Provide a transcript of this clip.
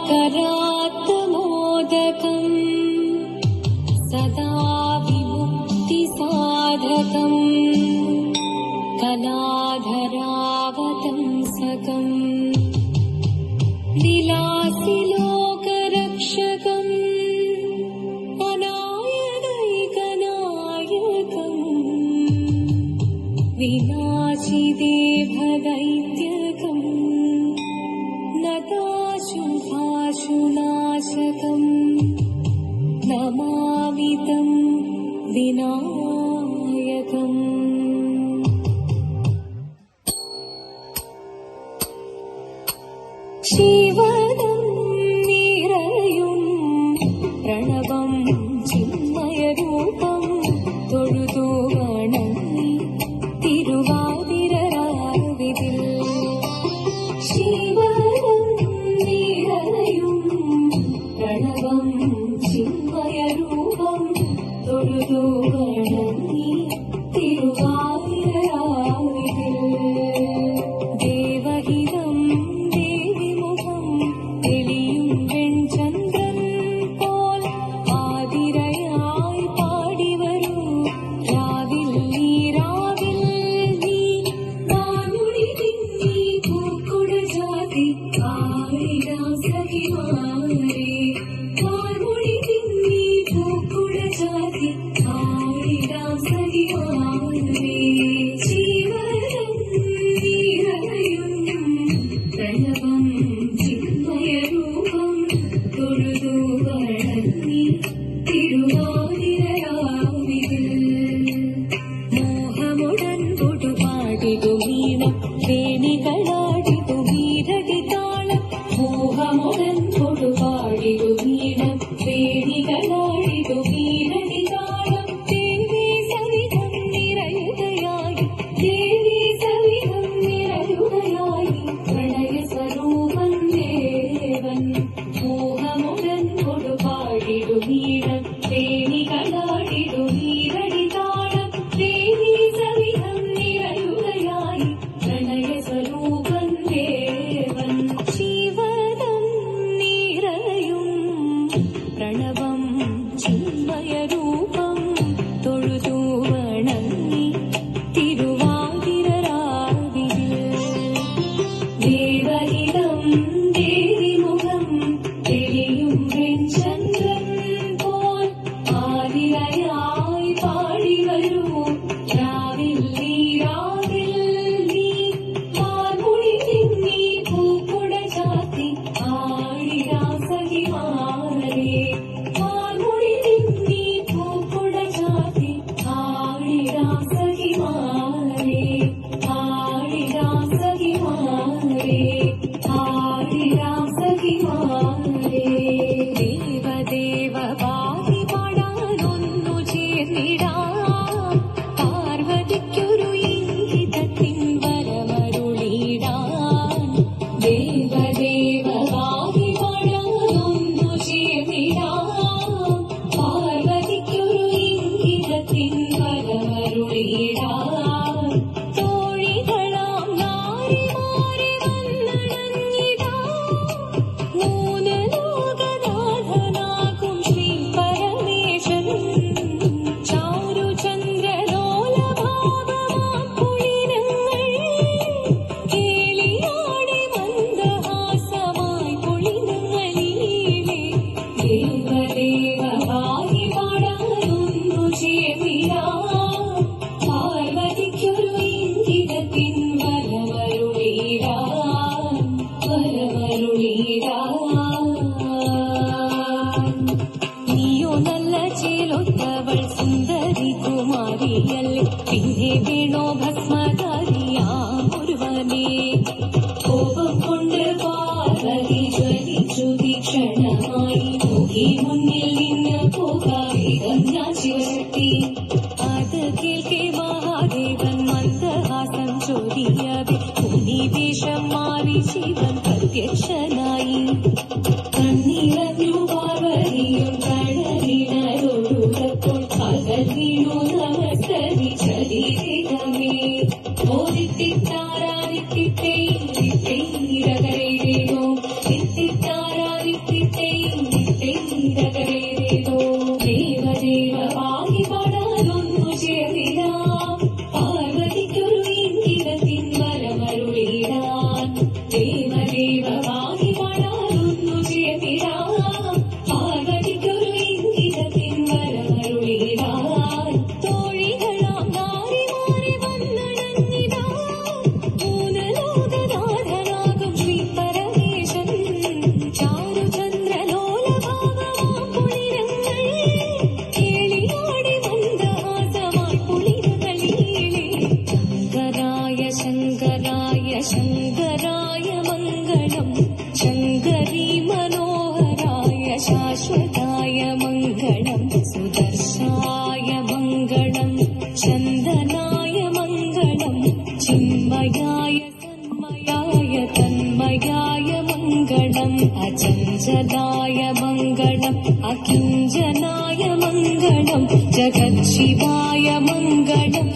करात्मोदकम् सदा विमुक्तिसाधकम् कलाधरावतंसकम् विलासि लोकरक्षकम् अनायदैकनायकम् विनाशिदेवदैत्यकम् नताशुभाशुनाशकम् नमामि तं विनायकम् शिवनं निरयुं प्रणवं चिन्मयरूपं തൊഴുതു വണങ്ങി തിരുവാതിരരാവിതിൽ ശിവനം നിറയും പ്രണവം ചിന്മയരൂപം തൊഴുതു വണങ്ങി തിരുവാതിരരാവിതിൽ ദേവഹിതം ദേവിമുഖം തെളിയും വെൺചന്ദ്രൻ പോൽ ആതിരയായി പാടിവരൂ രാവിൽ നീ രാവിൽ നീ നാനുടി തിന്നി പൂക്കുട ജാതി ആടിടാം സഖിമാരെ നാനുടി തിന്നി പൂക്കുട ജാതി ആടിടാം സഖിമാരെ ജീവനം നിറയും പ്രണവം ചിന്മയരൂപം തൊഴുതു വണങ്ങി തിരുവാതിരരാവിതിൽ മോഹമുടൻ കൊടുപാടിതു വീണം വേണികളാടിതു വീരടി താളം മോഹമുടൻ കൊടുപാടിതു വീണം വേണികളാടിതു വീരടി താളം ദേവി സവിധം നിറയുകയായി ദേവി സവിധം നിറയുകയായി പ്രണയ സ്വരൂപൻ ദേവൻ മോഹമുടൻ കൊടുപാടിതു വീണം വേണികളാടിതു വീരടി താളം ദേവി സവിധം നിറയുകയായി പ്രണയ സ്വരൂപൻ ദേവൻ ശിവനം നിറയും പ്രണവം ചിന്മയരൂപം തൊഴുതു വണങ്ങി തിരുവാതിരരാവിതിൽ ദേവഹിതം ദേവിമുഖം തെളിയും വെൺചന്ദ്രൻ പോൽ ആതിരയായി പാടിവരൂ രാവിൽ നീ രാവിൽ നീ മാർമുടി തിന്നി പൂക്കുട ചാത്തി ആടിടാം സഖിമാരെ മാർമുടി തിന്നി പൂക്കുട ചാത്തി ആടിടാം സഖിമാരെ ആടിടാം സഖിമാരെ ആടിടാം സഖിമാരെ ദേവദേവ പാടി പാടാനൊന്നു ചേർന്നിടാം പാർവതിക്കൊരു ഇംഗിതത്തിൻ വരമരുളിടാൻ ദേവദേവ പാടി പാടാനൊന്നു ചേർന്നിടാം പാർവതിക്കൊരു ഇംഗിതത്തിൻ വരമരുളിടാൻ തോഴികളാം നാരിമാരെ വന്നണഞ്ഞിടാം മൂന്ന് ലോകനാഥനാകും ശ്രീ പരമേശൻ ചാരുചന്ദ്രലോലഭാവമാം പുളിനങ്ങൾ കേളിയാടി മന്ദഹാസമായി പുളിനങ്ങളിലേ ദേവദേവ പാടി പാടാനൊന്നു ചേർന്നിടാം പാർവതിക്കൊരു ഇംഗിതത്തിൻ വരമരുളിടാൻ നീയോ നല്ല ചേലൊത്തവൾ സുന്ദരി കുമാരിയല്ലേ പിന്നെ വേണോ ഭസ്മധാരിയാമൊരുവനെ കോപം കൊണ്ട് പാർവതി ജ്വലിച്ചു തീക്ഷണമായി നോക്കി മുന്നിൽ നിന്ന് പോകാം ഞാൻ ശിവശക്തി അത് കേൾക്കെ മഹാദേവൻ മന്ദഹാസം ചോദിയവേ മുനിവേഷം മാറി ശിവൻ പ്രത്യക്ഷനായി കണ്ണീരഞ്ഞു പാർവതിയും കടലിനൊഴുകപ്പോൾ പകൽ വീണു നമസ്കരി ശരീരമേ ഓരിത്തിത്താരാതിത്തിത്തേ രകരേണോ തിത്തിത്താരാതി श्रीमनोहराय शाश्वताय मङ्गलम् सुदर्शाय मङ्गलम् चन्दनाय मङ्गलम् चिन्मयाय सन्मयाय तन्मयाय मङ्गलम् अचञ्चलाय मङ्गलम् अकिञ्चनाय मङ्गलम् जगत्शिवाय मङ्गलम्